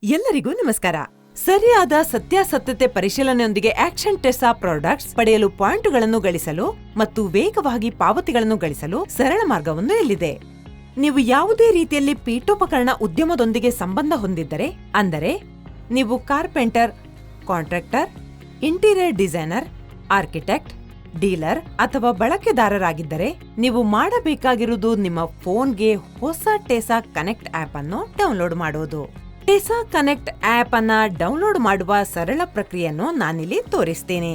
ಎಲ್ಲರಿಗೂ ನಮಸ್ಕಾರ. ಸರಿಯಾದ ಸತ್ಯಾಸತ್ಯತೆ ಪರಿಶೀಲನೆಯೊಂದಿಗೆ ಆಕ್ಷನ್ ಟೆಸಾ ಪ್ರಾಡಕ್ಟ್ಸ್ ಪಡೆಯಲು ಪಾಯಿಂಟ್ಗಳನ್ನು ಗಳಿಸಲು ಮತ್ತು ವೇಗವಾಗಿ ಪಾವತಿಗಳನ್ನು ಗಳಿಸಲು ಸರಳ ಮಾರ್ಗವೊಂದು ಇಲ್ಲಿದೆ. ನೀವು ಯಾವುದೇ ರೀತಿಯಲ್ಲಿ ಪೀಠೋಪಕರಣ ಉದ್ಯಮದೊಂದಿಗೆ ಸಂಬಂಧ ಹೊಂದಿದ್ದರೆ, ಅಂದರೆ ನೀವು carpenter, contractor, interior designer, architect, dealer ಅಥವಾ ಬಳಕೆದಾರರಾಗಿದ್ದರೆ, ನೀವು ಮಾಡಬೇಕಾಗಿರುವುದು ನಿಮ್ಮ ಫೋನ್ಗೆ ಹೊಸ ಟೆಸಾ ಕನೆಕ್ಟ್ ಆಪ್ ಅನ್ನು ಡೌನ್ಲೋಡ್ ಮಾಡುವುದು. ಟೆಸಾ ಕನೆಕ್ಟ್ ಆಪ್ ಅನ್ನ ಡೌನ್ಲೋಡ್ ಮಾಡುವ ಸರಳ ಪ್ರಕ್ರಿಯೆಯನ್ನು ನಾನಿಲ್ಲಿ ತೋರಿಸ್ತೇನೆ.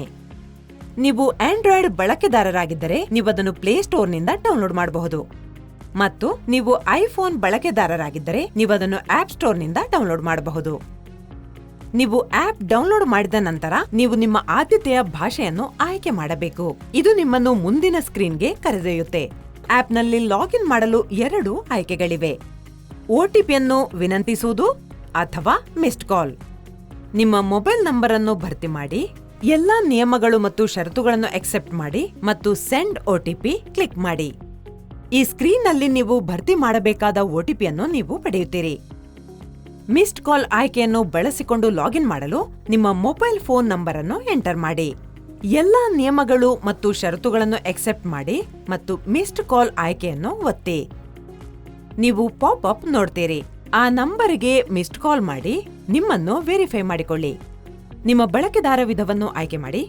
ನೀವು ಆಂಡ್ರಾಯ್ಡ್ ಬಳಕೆದಾರರಾಗಿದ್ದರೆ ನೀವು ಅದನ್ನು ಪ್ಲೇಸ್ಟೋರ್ನಿಂದ ಡೌನ್ಲೋಡ್ ಮಾಡಬಹುದು ಮತ್ತು ನೀವು ಐಫೋನ್ ಬಳಕೆದಾರರಾಗಿದ್ದರೆ ನೀವು ಅದನ್ನು ಆಪ್ ಸ್ಟೋರ್ನಿಂದ ಡೌನ್ಲೋಡ್ ಮಾಡಬಹುದು. ನೀವು ಆಪ್ ಡೌನ್ಲೋಡ್ ಮಾಡಿದ ನಂತರ ನೀವು ನಿಮ್ಮ ಆದ್ಯತೆಯ ಭಾಷೆಯನ್ನು ಆಯ್ಕೆ ಮಾಡಬೇಕು. ಇದು ನಿಮ್ಮನ್ನು ಮುಂದಿನ ಸ್ಕ್ರೀನ್ಗೆ ಕರೆದೊಯ್ಯುತ್ತೆ. ಆಪ್ನಲ್ಲಿ ಲಾಗಿನ್ ಮಾಡಲು 2 ಆಯ್ಕೆಗಳಿವೆ: ಒಟಿಪಿಯನ್ನು ವಿನಂತಿಸುವುದು ಅಥವಾ ಮಿಸ್ಡ್ ಕಾಲ್. ನಿಮ್ಮ ಮೊಬೈಲ್ ನಂಬರ್ ಅನ್ನು ಭರ್ತಿ ಮಾಡಿ, ಎಲ್ಲಾ ನಿಯಮಗಳು ಮತ್ತು ಷರತ್ತುಗಳನ್ನು ಅಕ್ಸೆಪ್ಟ್ ಮಾಡಿ ಮತ್ತು ಸೆಂಡ್ ಒಟಿಪಿ ಕ್ಲಿಕ್ ಮಾಡಿ. ಈ ಸ್ಕ್ರೀನ್ನಲ್ಲಿ ನೀವು ಭರ್ತಿ ಮಾಡಬೇಕಾದ ಒಟಿಪಿಯನ್ನು ನೀವು ಪಡೆಯುತ್ತೀರಿ. ಮಿಸ್ಡ್ ಕಾಲ್ ಆಯ್ಕೆಯನ್ನು ಬಳಸಿಕೊಂಡು ಲಾಗಿನ್ ಮಾಡಲು ನಿಮ್ಮ ಮೊಬೈಲ್ ಫೋನ್ ನಂಬರ್ ಅನ್ನು ಎಂಟರ್ ಮಾಡಿ. ಎಲ್ಲಾ ನಿಯಮಗಳು ಮತ್ತು ಷರತ್ತುಗಳನ್ನು ಅಕ್ಸೆಪ್ಟ್ ಮಾಡಿ ಮತ್ತು ಮಿಸ್ಡ್ ಕಾಲ್ ಆಯ್ಕೆಯನ್ನು ಒತ್ತಿ. ನೀವು ಪಾಪ್ ಅಪ್ ನೋಡ್ತೀರಿ. ಆ ನಂಬರ್ಗೆ ಮಿಸ್ಡ್ ಕಾಲ್ ಮಾಡಿ ನಿಮ್ಮನ್ನು ವೆರಿಫೈ ಮಾಡಿಕೊಳ್ಳಿ. ನಿಮ್ಮ ಬಳಕೆದಾರ ವಿಧವನ್ನು ಆಯ್ಕೆ ಮಾಡಿ,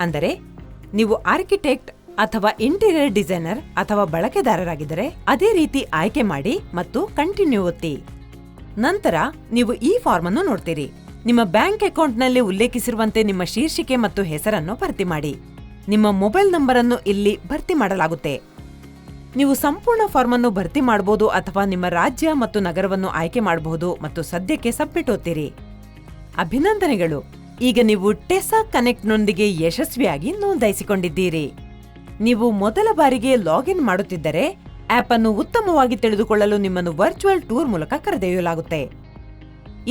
ಅಂದರೆ ನೀವು ಆರ್ಕಿಟೆಕ್ಟ್ ಅಥವಾ ಇಂಟೀರಿಯರ್ ಡಿಸೈನರ್ ಅಥವಾ ಬಳಕೆದಾರರಾಗಿದ್ದರೆ ಅದೇ ರೀತಿ ಆಯ್ಕೆ ಮಾಡಿ ಮತ್ತು ಕಂಟಿನ್ಯೂ ಒತ್ತಿ. ನಂತರ ನೀವು ಈ ಫಾರ್ಮ್ ಅನ್ನು ನೋಡ್ತೀರಿ. ನಿಮ್ಮ ಬ್ಯಾಂಕ್ ಅಕೌಂಟ್ನಲ್ಲಿ ಉಲ್ಲೇಖಿಸಿರುವಂತೆ ನಿಮ್ಮ ಶೀರ್ಷಿಕೆ ಮತ್ತು ಹೆಸರನ್ನು ಭರ್ತಿ ಮಾಡಿ. ನಿಮ್ಮ ಮೊಬೈಲ್ ನಂಬರ್ ಅನ್ನು ಇಲ್ಲಿ ಭರ್ತಿ ಮಾಡಲಾಗುತ್ತೆ. ನೀವು ಸಂಪೂರ್ಣ ಫಾರ್ಮ್ ಅನ್ನು ಭರ್ತಿ ಮಾಡಬಹುದು ಅಥವಾ ನಿಮ್ಮ ರಾಜ್ಯ ಮತ್ತು ನಗರವನ್ನು ಆಯ್ಕೆ ಮಾಡಬಹುದು ಮತ್ತು ಸದ್ಯಕ್ಕೆ ಸಬ್ಮಿಟ್ ಒತ್ತಿರಿ. ಅಭಿನಂದನೆಗಳು, ಈಗ ನೀವು ಟೆಸಾ ಕನೆಕ್ಟ್ನೊಂದಿಗೆ ಯಶಸ್ವಿಯಾಗಿ ನೋಂದಾಯಿಸಿಕೊಂಡಿದ್ದೀರಿ. ನೀವು ಮೊದಲ ಬಾರಿಗೆ ಲಾಗಿನ್ ಮಾಡುತ್ತಿದ್ದರೆ ಆಪ್ ಅನ್ನು ಉತ್ತಮವಾಗಿ ತಿಳಿದುಕೊಳ್ಳಲು ನಿಮ್ಮನ್ನು ವರ್ಚುವಲ್ ಟೂರ್ ಮೂಲಕ ಕರೆದೊಯ್ಯಲಾಗುತ್ತೆ.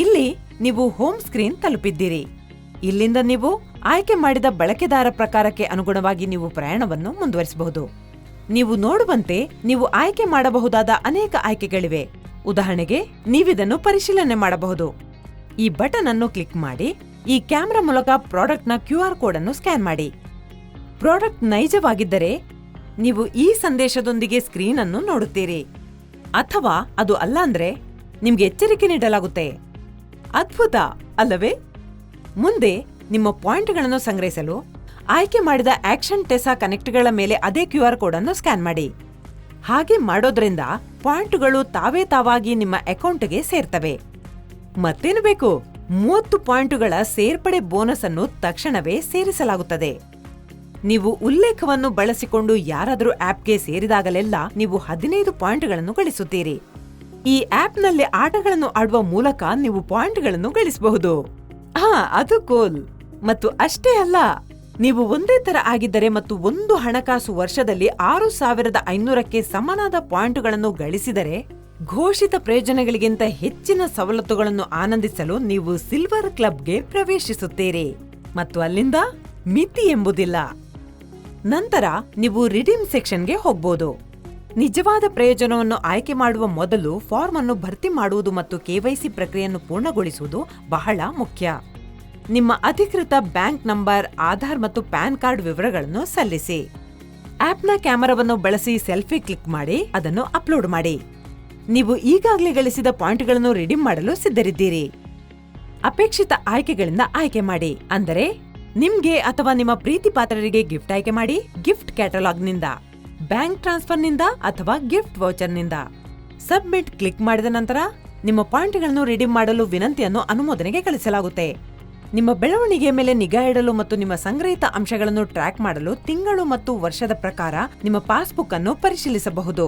ಇಲ್ಲಿ ನೀವು ಹೋಮ್ ಸ್ಕ್ರೀನ್ ತಲುಪಿದ್ದೀರಿ. ಇಲ್ಲಿಂದ ನೀವು ಆಯ್ಕೆ ಮಾಡಿದ ಬಳಕೆದಾರ ಪ್ರಕಾರಕ್ಕೆ ಅನುಗುಣವಾಗಿ ನೀವು ಪ್ರಯಾಣವನ್ನು ಮುಂದುವರಿಸಬಹುದು. ನೀವು ನೋಡುವಂತೆ ನೀವು ಆಯ್ಕೆ ಮಾಡಬಹುದಾದ ಅನೇಕ ಆಯ್ಕೆಗಳಿವೆ. ಉದಾಹರಣೆಗೆ, ನೀವಿದನ್ನು ಪರಿಶೀಲನೆ ಮಾಡಬಹುದು. ಈ ಬಟನ್ ಅನ್ನು ಕ್ಲಿಕ್ ಮಾಡಿ ಈ ಕ್ಯಾಮೆರಾ ಮೂಲಕ ಪ್ರಾಡಕ್ಟ್ನ QR ಕೋಡ್ ಅನ್ನು ಸ್ಕ್ಯಾನ್ ಮಾಡಿ. ಪ್ರಾಡಕ್ಟ್ ನೈಜವಾಗಿದ್ದರೆ ನೀವು ಈ ಸಂದೇಶದೊಂದಿಗೆ ಸ್ಕ್ರೀನ್ ಅನ್ನು ನೋಡುತ್ತೀರಿ, ಅಥವಾ ಅದು ಅಲ್ಲ ಅಂದ್ರೆ ನಿಮ್ಗೆ ಎಚ್ಚರಿಕೆ ನೀಡಲಾಗುತ್ತೆ. ಅದ್ಭುತ ಅಲ್ಲವೇ? ಮುಂದೆ ನಿಮ್ಮ ಪಾಯಿಂಟ್ಗಳನ್ನು ಸಂಗ್ರಹಿಸಲು ಆಯ್ಕೆ ಮಾಡಿದ ಆಕ್ಷನ್ ಟೆಸಾ ಕನೆಕ್ಟ್ಗಳ ಮೇಲೆ ಅದೇ QR ಕೋಡ್ ಅನ್ನು ಸ್ಕ್ಯಾನ್ ಮಾಡಿ. ಹಾಗೆ ಮಾಡೋದ್ರಿಂದ ಪಾಯಿಂಟ್ಗಳು ತಾವಾಗಿ ನಿಮ್ಮ ಅಕೌಂಟ್ಗೆ ಸೇರ್ತವೆ. ಮತ್ತೇನು ಬೇಕು? 30 ಪಾಯಿಂಟುಗಳ ಸೇರ್ಪಡೆ ಬೋನಸ್ ಅನ್ನು ತಕ್ಷಣವೇ ಸೇರಿಸಲಾಗುತ್ತದೆ. ನೀವು ಉಲ್ಲೇಖವನ್ನು ಬಳಸಿಕೊಂಡು ಯಾರಾದರೂ ಆಪ್ಗೆ ಸೇರಿದಾಗಲೆಲ್ಲ ನೀವು 15 ಪಾಯಿಂಟ್ಗಳನ್ನು ಗಳಿಸುತ್ತೀರಿ. ಈ ಆಪ್ನಲ್ಲಿ ಆಟಗಳನ್ನು ಆಡುವ ಮೂಲಕ ನೀವು ಪಾಯಿಂಟ್ಗಳನ್ನು ಗಳಿಸಬಹುದು. ಅದು ಕೂಲ್. ಮತ್ತು ಅಷ್ಟೇ ಅಲ್ಲ, ನೀವು ಒಂದೇ ತರ ಆಗಿದ್ದರೆ ಮತ್ತು ಒಂದು ಹಣಕಾಸು ವರ್ಷದಲ್ಲಿ 6500ಕ್ಕೆ ಸಮನಾದ ಪಾಯಿಂಟುಗಳನ್ನು ಗಳಿಸಿದರೆ ಘೋಷಿತ ಪ್ರಯೋಜನಗಳಿಗಿಂತ ಹೆಚ್ಚಿನ ಸವಲತ್ತುಗಳನ್ನು ಆನಂದಿಸಲು ನೀವು ಸಿಲ್ವರ್ ಕ್ಲಬ್ಗೆ ಪ್ರವೇಶಿಸುತ್ತೀರಿ ಮತ್ತು ಅಲ್ಲಿಂದ ಮಿತಿ ಎಂಬುದಿಲ್ಲ. ನಂತರ ನೀವು ರಿಡೀಮ್ ಸೆಕ್ಷನ್ಗೆ ಹೋಗಬಹುದು. ನಿಜವಾದ ಪ್ರಯೋಜನವನ್ನು ಆಯ್ಕೆ ಮಾಡುವ ಮೊದಲು ಫಾರ್ಮ್ ಅನ್ನು ಭರ್ತಿ ಮಾಡುವುದು ಮತ್ತು KYC ಪ್ರಕ್ರಿಯೆಯನ್ನು ಪೂರ್ಣಗೊಳಿಸುವುದು ಬಹಳ ಮುಖ್ಯ. ನಿಮ್ಮ ಅಧಿಕೃತ ಬ್ಯಾಂಕ್ ನಂಬರ್, ಆಧಾರ್ ಮತ್ತು ಪ್ಯಾನ್ ಕಾರ್ಡ್ ವಿವರಗಳನ್ನು ಸಲ್ಲಿಸಿ. ಆಪ್ನ ಕ್ಯಾಮೆರಾವನ್ನು ಬಳಸಿ ಸೆಲ್ಫಿ ಕ್ಲಿಕ್ ಮಾಡಿ ಅದನ್ನು ಅಪ್ಲೋಡ್ ಮಾಡಿ. ನೀವು ಈಗಾಗಲೇ ಗಳಿಸಿದ ಪಾಯಿಂಟ್ಗಳನ್ನು ರಿಡೀಮ್ ಮಾಡಲು ಸಿದ್ಧರಿದ್ದೀರಿ. ಅಪೇಕ್ಷಿತ ಆಯ್ಕೆಗಳಿಂದ ಆಯ್ಕೆ ಮಾಡಿ, ಅಂದರೆ ನಿಮ್ಗೆ ಅಥವಾ ನಿಮ್ಮ ಪ್ರೀತಿ ಪಾತ್ರರಿಗೆ ಗಿಫ್ಟ್ ಆಯ್ಕೆ ಮಾಡಿ. ಗಿಫ್ಟ್ ಕ್ಯಾಟಲಾಗ್ನಿಂದ, ಬ್ಯಾಂಕ್ ಟ್ರಾನ್ಸ್ಫರ್ನಿಂದ ಅಥವಾ ಗಿಫ್ಟ್ ವೌಚರ್ನಿಂದ. ಸಬ್ಮಿಟ್ ಕ್ಲಿಕ್ ಮಾಡಿದ ನಂತರ ನಿಮ್ಮ ಪಾಯಿಂಟ್ಗಳನ್ನು ರಿಡೀಮ್ ಮಾಡಲು ವಿನಂತಿಯನ್ನು ಅನುಮೋದನೆಗೆ ಕಳಿಸಲಾಗುತ್ತೆ. ನಿಮ್ಮ ಬೆಳವಣಿಗೆಯ ಮೇಲೆ ನಿಗಾ ಇಡಲು ಮತ್ತು ನಿಮ್ಮ ಸಂಗ್ರಹಿತ ಅಂಶಗಳನ್ನು ಟ್ರ್ಯಾಕ್ ಮಾಡಲು ತಿಂಗಳು ಮತ್ತು ವರ್ಷದ ಪ್ರಕಾರ ನಿಮ್ಮ ಪಾಸ್ಬುಕ್ ಅನ್ನು ಪರಿಶೀಲಿಸಬಹುದು.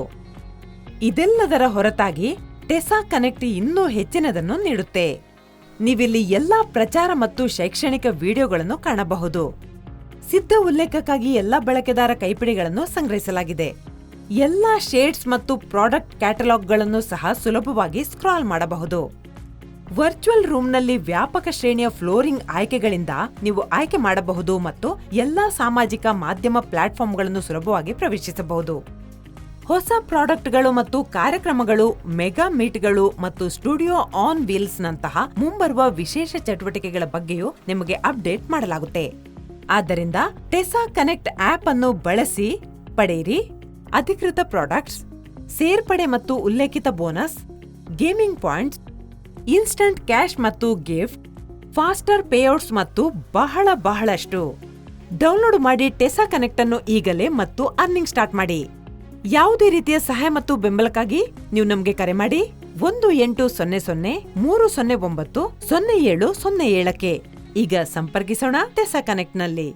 ಇದೆಲ್ಲದರ ಹೊರತಾಗಿ ಟೆಸಾ ಕನೆಕ್ಟ್ ಇನ್ನೂ ಹೆಚ್ಚಿನದನ್ನು ನೀಡುತ್ತೆ. ನೀವಿಲ್ಲಿ ಎಲ್ಲಾ ಪ್ರಚಾರ ಮತ್ತು ಶೈಕ್ಷಣಿಕ ವಿಡಿಯೋಗಳನ್ನು ಕಾಣಬಹುದು. ಸಿದ್ಧ ಉಲ್ಲೇಖಕ್ಕಾಗಿ ಎಲ್ಲಾ ಬಳಕೆದಾರ ಕೈಪಿಡಿಗಳನ್ನು ಸಂಗ್ರಹಿಸಲಾಗಿದೆ. ಎಲ್ಲಾ ಶೇಡ್ಸ್ ಮತ್ತು ಪ್ರಾಡಕ್ಟ್ ಕ್ಯಾಟಲಾಗ್ಗಳನ್ನು ಸಹ ಸುಲಭವಾಗಿ ಸ್ಕ್ರಾಲ್ ಮಾಡಬಹುದು. ವರ್ಚುವಲ್ ರೂಮ್ನಲ್ಲಿ ವ್ಯಾಪಕ ಶ್ರೇಣಿಯ ಫ್ಲೋರಿಂಗ್ ಆಯ್ಕೆಗಳಿಂದ ನೀವು ಆಯ್ಕೆ ಮಾಡಬಹುದು ಮತ್ತು ಎಲ್ಲಾ ಸಾಮಾಜಿಕ ಮಾಧ್ಯಮ ಪ್ಲಾಟ್ಫಾರ್ಮ್ಗಳನ್ನು ಸುಲಭವಾಗಿ ಪ್ರವೇಶಿಸಬಹುದು. ಹೊಸ ಪ್ರಾಡಕ್ಟ್ಗಳು ಮತ್ತು ಕಾರ್ಯಕ್ರಮಗಳು, ಮೆಗಾ ಮೀಟ್ಗಳು ಮತ್ತು ಸ್ಟುಡಿಯೋ ಆನ್ ವೀಲ್ಸ್ ನಂತಹ ಮುಂಬರುವ ವಿಶೇಷ ಚಟುವಟಿಕೆಗಳ ಬಗ್ಗೆಯೂ ನಿಮಗೆ ಅಪ್ಡೇಟ್ ಮಾಡಲಾಗುತ್ತೆ. ಆದ್ದರಿಂದ ಟೆಸಾ ಕನೆಕ್ಟ್ ಆಪ್ ಅನ್ನು ಬಳಸಿ ಪಡೆಯಿರಿ ಅಧಿಕೃತ ಪ್ರಾಡಕ್ಟ್ಸ್, ಸೇರ್ಪಡೆ ಮತ್ತು ಉಲ್ಲೇಖಿತ bonus, gaming points, instant cash ಮತ್ತು ಗಿಫ್ಟ್, ಫಾಸ್ಟರ್ ಪೇಔಟ್ಸ್ ಮತ್ತು ಬಹಳಷ್ಟು. ಡೌನ್ಲೋಡ್ ಮಾಡಿ ಟೆಸಾ ಕನೆಕ್ಟ್ ಅನ್ನು ಈಗಲೇ ಮತ್ತು ಅರ್ನಿಂಗ್ ಸ್ಟಾರ್ಟ್ ಮಾಡಿ. ಯಾವುದೇ ರೀತಿಯ ಸಹಾಯ ಮತ್ತು ಬೆಂಬಲಕ್ಕಾಗಿ ನೀವು ನಮಗೆ ಕರೆ ಮಾಡಿ 1800 309 0707ಕ್ಕೆ. ಈಗ ಸಂಪರ್ಕಿಸೋಣ ಟೆಸಾ ಕನೆಕ್ಟ್ನಲ್ಲಿ.